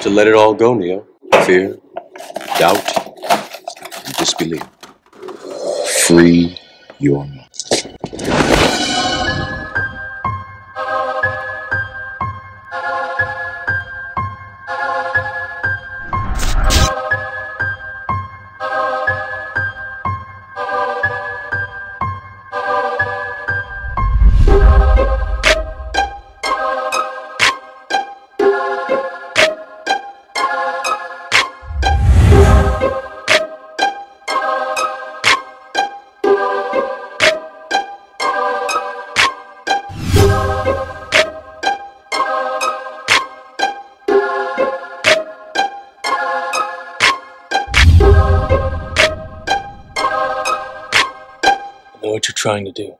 to let it all go, Neo. Fear, doubt, and disbelief. Free your mind. What you're trying to do?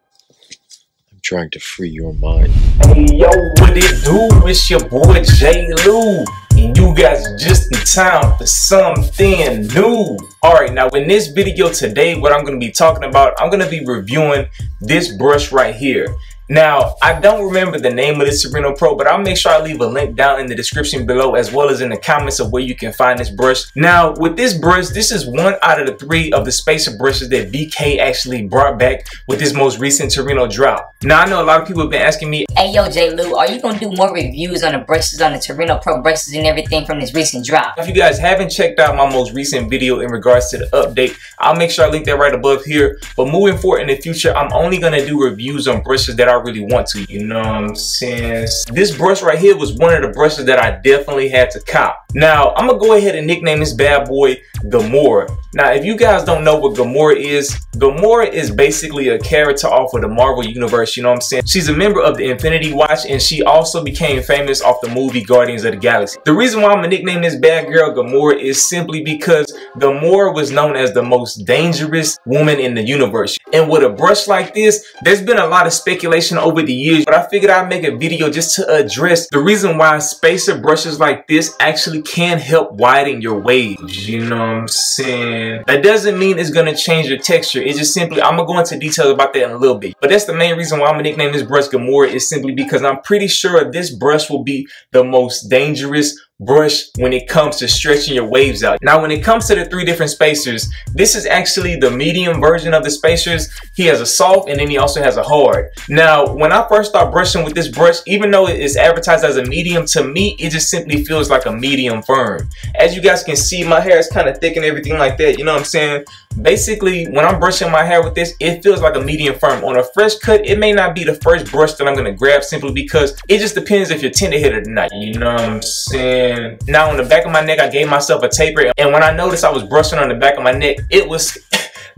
I'm trying to free your mind. Hey yo, what it do? It's your boy J. Lou, and you guys are just in time for something new. Alright, now in this video today, what I'm going to be talking about, I'm going to be reviewing this brush right here. Now, I don't remember the name of this Torino Pro, but I'll make sure I leave a link down in the description below, as well as in the comments of where you can find this brush. Now, with this brush, this is one out of the 3 of the spacer brushes that BK actually brought back with this most recent Torino drop. Now, I know a lot of people have been asking me, hey yo, J. Lou, are you gonna do more reviews on the brushes, on the Torino Pro brushes and everything from this recent drop? if you guys haven't checked out my most recent video in regards to the update, I'll make sure I link that right above here. But moving forward in the future, I'm only gonna do reviews on brushes that I really want to, you know what I'm saying? This brush right here was one of the brushes that I definitely had to cop. Now, I'm gonna go ahead and nickname this bad boy Gamora. Now, if you guys don't know what Gamora is basically a character off of the Marvel Universe, you know what I'm saying? She's a member of the Infinity Watch, and she also became famous off the movie Guardians of the Galaxy. The reason why I'm gonna nickname this bad girl Gamora is simply because Gamora was known as the most dangerous woman in the universe. And with a brush like this, there's been a lot of speculation over the years, but I figured I'd make a video just to address the reason why spacer brushes like this actually can help widen your waves, you know what I'm saying? That doesn't mean it's gonna change your texture. It's just simply, I'm gonna go into details about that in a little bit. But that's the main reason why I'm gonna nickname this brush Gamora, is simply because I'm pretty sure this brush will be the most dangerous brush when it comes to stretching your waves out. Now, when it comes to the 3 different spacers, this is actually the medium version of the spacers. He has a soft, and then he also has a hard. Now, when I first started brushing with this brush, even though it is advertised as a medium, to me, it just simply feels like a medium firm. As you guys can see, my hair is kind of thick and everything like that, you know what I'm saying? Basically, when I'm brushing my hair with this, it feels like a medium firm. On a fresh cut, it may not be the first brush that I'm gonna grab, simply because it just depends if you're tender-headed or not, you know what I'm saying? Now, on the back of my neck, I gave myself a taper, and when I noticed I was brushing on the back of my neck, it was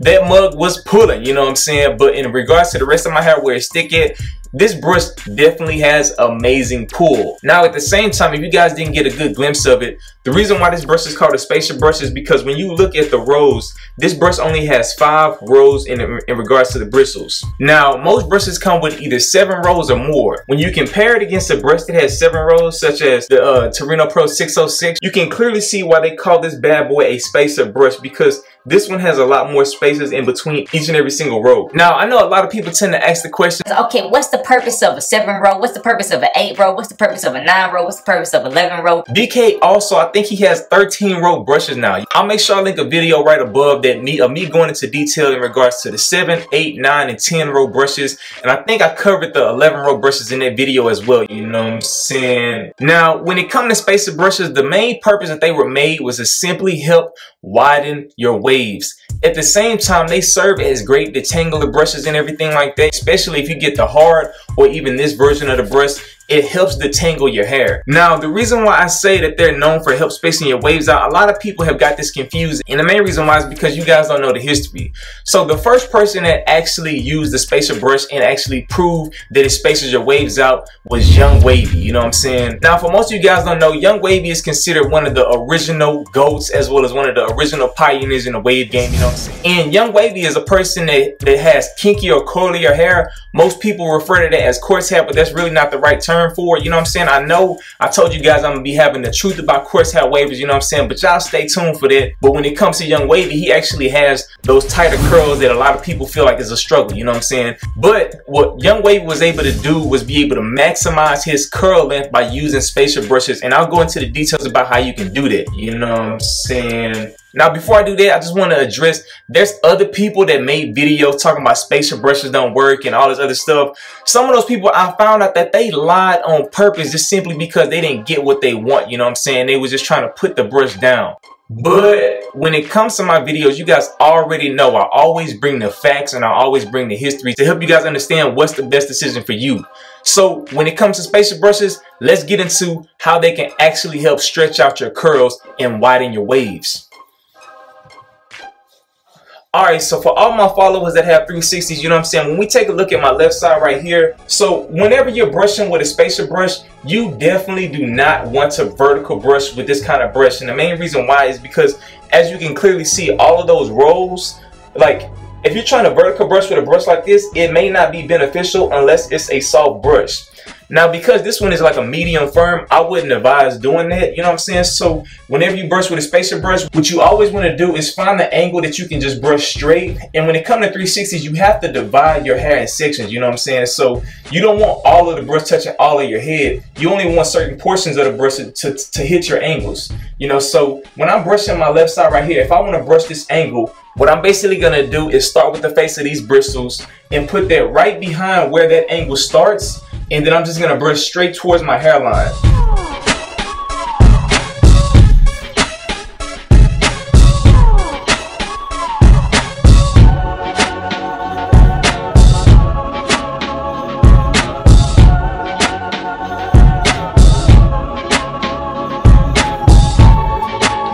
that mug was pulling, you know what I'm saying? But in regards to the rest of my hair where it's thick at, this brush definitely has amazing pull. Now, at the same time, if you guys didn't get a good glimpse of it, the reason why this brush is called a spacer brush is because when you look at the rows, this brush only has 5 rows in regards to the bristles. Now, most brushes come with either 7 rows or more. When you compare it against a brush that has 7 rows, such as the Torino Pro 606, you can clearly see why they call this bad boy a spacer brush, because this one has a lot more spaces in between each and every single row. Now, I know a lot of people tend to ask the question, okay, what's the purpose of a 7 row? What's the purpose of an 8 row? What's the purpose of a 9 row? What's the purpose of 11 row? BK also, I think he has 13 row brushes now. I'll make sure I link a video right above that of me going into detail in regards to the 7, 8, 9, and 10 row brushes. And I think I covered the 11 row brushes in that video as well, you know what I'm saying? Now, when it comes to spacer brushes, the main purpose that they were made was to simply help widen your waves. At the same time, they serve as great detangler brushes and everything like that, especially if you get the hard or even this version of the brush. It helps detangle your hair. Now, the reason why I say that they're known for help spacing your waves out, a lot of people have got this confused, and the main reason why is because you guys don't know the history. So the first person that actually used the spacer brush and actually proved that it spaces your waves out was Young Wavy, you know what I'm saying? Now, for most of you guys don't know, Young Wavy is considered one of the original GOATs, as well as one of the original pioneers in the wave game, you know what I'm saying? And Young Wavy is a person that has kinky or curlier hair. Most people refer to that as coarse hair, but that's really not the right term. return for it. You know what I'm saying? I know I told you guys I'm gonna be having the truth about horsehair wavers, you know what I'm saying? But y'all stay tuned for that. But when it comes to young Wavy, he actually has those tighter curls that a lot of people feel like is a struggle, you know what I'm saying? But what young Wavy was able to do was be able to maximize his curl length by using spacer brushes, and I'll go into the details about how you can do that, you know what I'm saying? Now, before I do that, I just want to address, there's other people that made videos talking about spacer brushes don't work and all this other stuff. Some of those people, I found out that they lied on purpose just simply because they didn't get what they want, you know what I'm saying? They was just trying to put the brush down. But when it comes to my videos, you guys already know I always bring the facts and I always bring the history to help you guys understand what's the best decision for you. So when it comes to spacer brushes, let's get into how they can actually help stretch out your curls and widen your waves. Alright, so for all my followers that have 360s, you know what I'm saying, when we take a look at my left side right here, so whenever you're brushing with a spacer brush, you definitely do not want to vertical brush with this kind of brush. And the main reason why is because, as you can clearly see, all of those rolls, like if you're trying to vertical brush with a brush like this, it may not be beneficial unless it's a soft brush. Now, because this one is like a medium firm, I wouldn't advise doing that, you know what I'm saying? So whenever you brush with a spacer brush, what you always want to do is find the angle that you can just brush straight. And when it comes to 360s, you have to divide your hair in sections, you know what I'm saying? So you don't want all of the brush touching all of your head. You only want certain portions of the brush to hit your angles, you know? So when I'm brushing my left side right here, if I want to brush this angle, what I'm basically going to do is start with the face of these bristles and put that right behind where that angle starts. And then I'm just going to brush straight towards my hairline.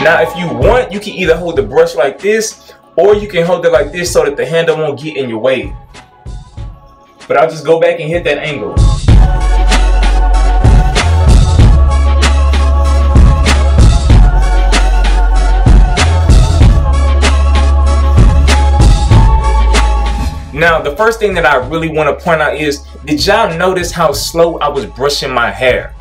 Now, if you want, you can either hold the brush like this, or you can hold it like this so that the handle won't get in your way. But I'll just go back and hit that angle. Now, the first thing that I really want to point out is, did y'all notice how slow I was brushing my hair?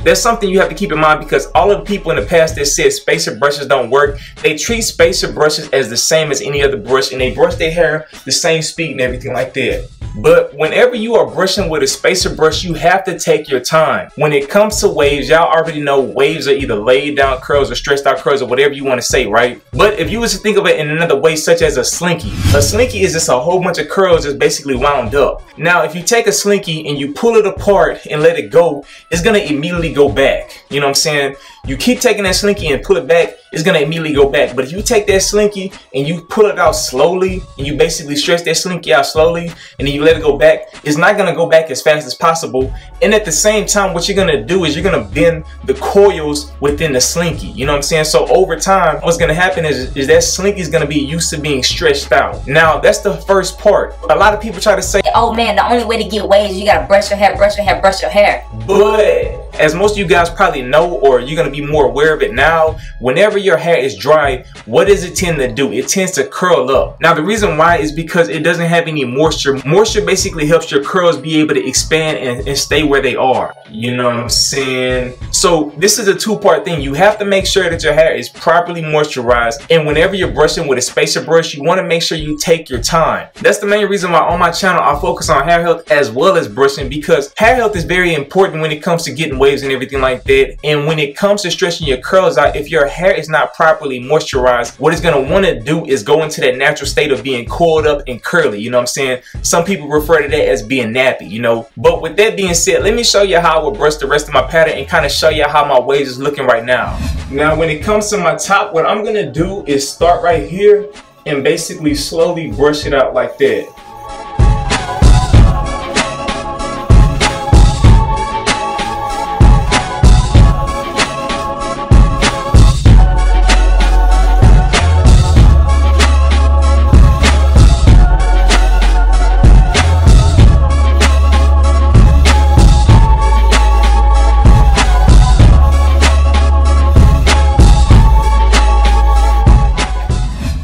That's something you have to keep in mind, because all of the people in the past that said spacer brushes don't work, they treat spacer brushes as the same as any other brush, and they brush their hair the same speed and everything like that. But whenever you are brushing with a spacer brush, you have to take your time. When it comes to waves, y'all already know waves are either laid down curls or stretched out curls or whatever you want to say, right? But if you was to think of it in another way, such as a slinky is just a whole bunch of curls that's basically wound up. Now, if you take a slinky and you pull it apart and let it go, it's going to immediately go back. You know what I'm saying? You keep taking that slinky and pull it back, it's going to immediately go back. But if you take that slinky and you pull it out slowly, and you basically stretch that slinky out slowly, and then you let it go back, it's not going to go back as fast as possible. And at the same time, what you're going to do is you're going to bend the coils within the slinky. You know what I'm saying? So over time, what's going to happen is that slinky is going to be used to being stretched out. Now, that's the first part. A lot of people try to say, oh man, the only way to get waves is you got to brush your hair, brush your hair, brush your hair. But as most of you guys probably know, or you're going to be more aware of it now, whenever your hair is dry, what does it tend to do? It tends to curl up. Now, the reason why is because it doesn't have any moisture. Moisture basically helps your curls be able to expand and stay where they are. You know what I'm saying? So this is a two-part thing. You have to make sure that your hair is properly moisturized. And whenever you're brushing with a spacer brush, you want to make sure you take your time. That's the main reason why on my channel I focus on hair health as well as brushing, because hair health is very important when it comes to getting waves and everything like that. And when it comes to stretching your curls out, if your hair is not properly moisturized, what it's going to want to do is go into that natural state of being coiled up and curly. You know what I'm saying? Some people refer to that as being nappy, you know. But with that being said, let me show you how I would brush the rest of my pattern and kind of show you how my waves is looking right now. Now, when it comes to my top, what I'm going to do is start right here and basically slowly brush it out like that.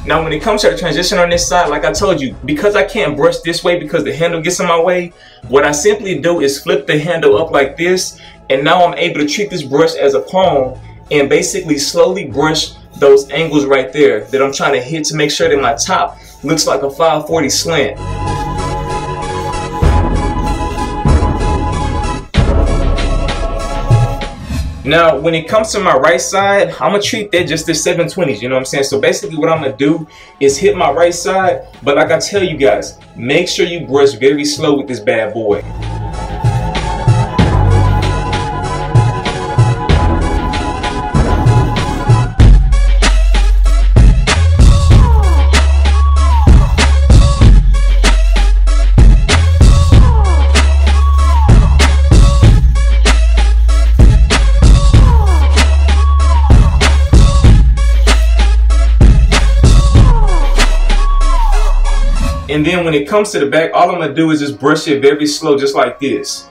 Now, when it it comes to the transition on this side, like I told you, because I can't brush this way because the handle gets in my way, what I simply do is flip the handle up like this, and now I'm able to treat this brush as a palm and basically slowly brush those angles right there that I'm trying to hit to make sure that my top looks like a 540 slant. Now, when it comes to my right side, I'm gonna treat that just as 720s, you know what I'm saying? So basically what I'm gonna do is hit my right side, but like I tell you guys, make sure you brush very slow with this bad boy. And then when it comes to the back, all I'm gonna do is just brush it very slow, just like this.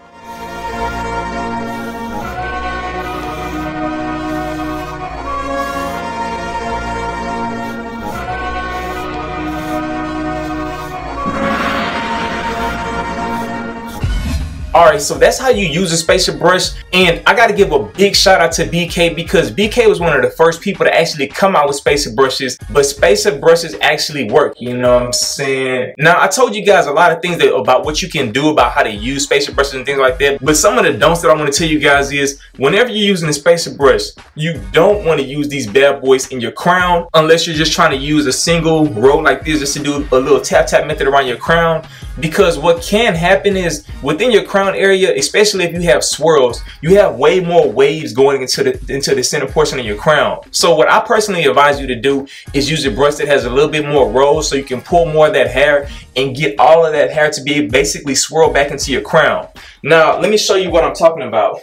Alright, so that's how you use a spacer brush, and I gotta give a big shout out to BK because BK was one of the first people to actually come out with spacer brushes, but spacer brushes actually work, you know what I'm saying? Now, I told you guys a lot of things about what you can do about how to use spacer brushes and things like that, but some of the don'ts that I want to tell you guys is, whenever you're using a spacer brush, you don't want to use these bad boys in your crown unless you're just trying to use a single row like this just to do a little tap tap method around your crown, because what can happen is within your crown area, especially if you have swirls, you have way more waves going into the center portion of your crown. So what I personally advise you to do is use a brush that has a little bit more rolls so you can pull more of that hair and get all of that hair to be basically swirl back into your crown. Now let me show you what I'm talking about.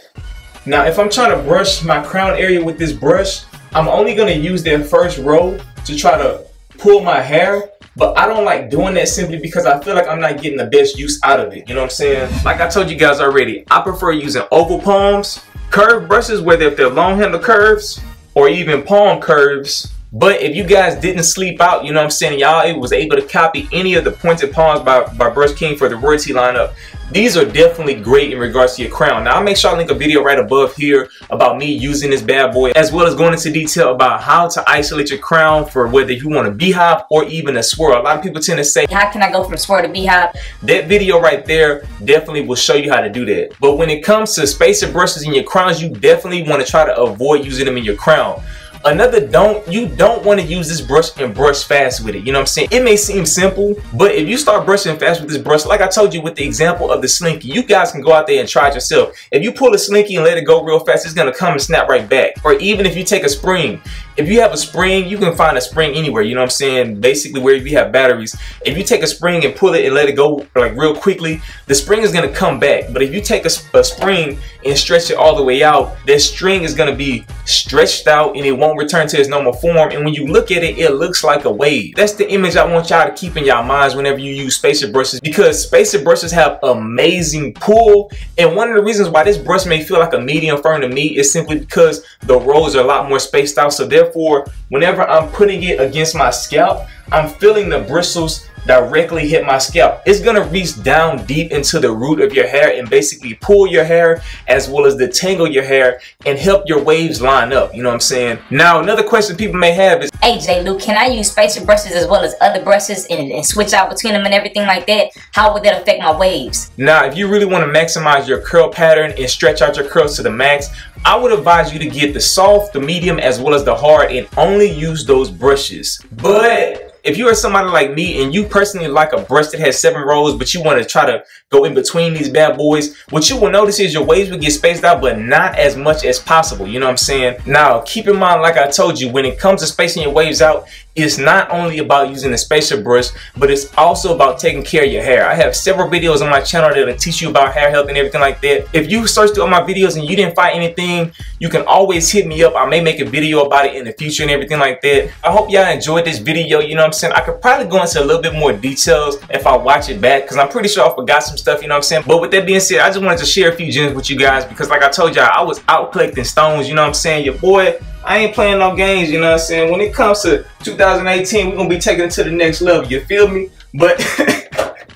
Now if I'm trying to brush my crown area with this brush, I'm only going to use that first row to try to pull my hair. But I don't like doing that simply because I feel like I'm not getting the best use out of it. You know what I'm saying? Like I told you guys already, I prefer using oval palms, curved brushes, whether if they're long handle curves or even palm curves. But if you guys didn't sleep out, you know what I'm saying, y'all was able to copy any of the pointed palms by Brush King for the royalty lineup, these are definitely great in regards to your crown. Now I'll make sure I link a video right above here about me using this bad boy, as well as going into detail about how to isolate your crown for whether you want a beehive or even a swirl. A lot of people tend to say, how can I go from swirl to beehive? That video right there definitely will show you how to do that. But when it comes to spacer brushes in your crowns, you definitely want to try to avoid using them in your crown. Another don't, you don't want to use this brush and brush fast with it. You know what I'm saying? It may seem simple, but if you start brushing fast with this brush, like I told you with the example of the slinky, you guys can go out there and try it yourself. If you pull a slinky and let it go real fast, it's going to come and snap right back. Or even if you take a spring, if you have a spring, you can find a spring anywhere, you know what I'm saying? Basically where you have batteries. If you take a spring and pull it and let it go like real quickly, the spring is going to come back. But if you take a spring and stretch it all the way out, that string is going to be stretched out and it won't return to its normal form. And when you look at it, it looks like a wave. That's the image I want y'all to keep in y'all minds whenever you use spacer brushes, because spacer brushes have amazing pull. And one of the reasons why this brush may feel like a medium firm to me is simply because the rolls are a lot more spaced out. So therefore, whenever I'm putting it against my scalp, I'm feeling the bristles directly hit my scalp. It's gonna reach down deep into the root of your hair and basically pull your hair as well as detangle your hair and help your waves line up. You know what I'm saying? Now, another question people may have is, hey J. Luke, can I use spacer brushes as well as other brushes and switch out between them and everything like that? How would that affect my waves? Now, if you really want to maximize your curl pattern and stretch out your curls to the max, I would advise you to get the soft, the medium, as well as the hard, and only use those brushes. But if you are somebody like me and you personally like a brush that has 7 rows, but you want to try to go in between these bad boys, what you will notice is your waves will get spaced out, but not as much as possible. You know what I'm saying? Now, keep in mind, like I told you, when it comes to spacing your waves out, it's not only about using a spacer brush, but it's also about taking care of your hair. I have several videos on my channel that'll teach you about hair health and everything like that. If you search through all my videos and you didn't find anything, you can always hit me up. I may make a video about it in the future and everything like that. I hope y'all enjoyed this video. You know what I'm saying? I could probably go into a little bit more details if I watch it back, because I'm pretty sure I forgot some stuff, you know what I'm saying? But with that being said, I just wanted to share a few gems with you guys, because like I told y'all, I was out collecting stones, you know what I'm saying? Your boy, I ain't playing no games, you know what I'm saying? When it comes to 2018, we're gonna be taking it to the next level, you feel me? But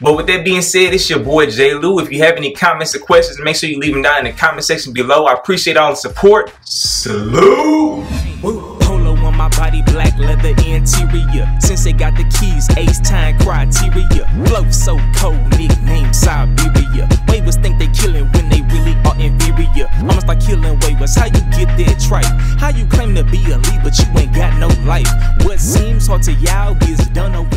but with that being said, it's your boy J. Lou. If you have any comments or questions, make sure you leave them down in the comment section below. I appreciate all the support. Salute! Polo on my body, black leather interior. Since they got the keys, ace time criteria. Flow so cold, nickname Siberia. Waivers think they killing when they really are inferior. Almost like killing waivers. How you get that tripe? How you claim to be a lead but you ain't got no life? What seems hard to y'all is done over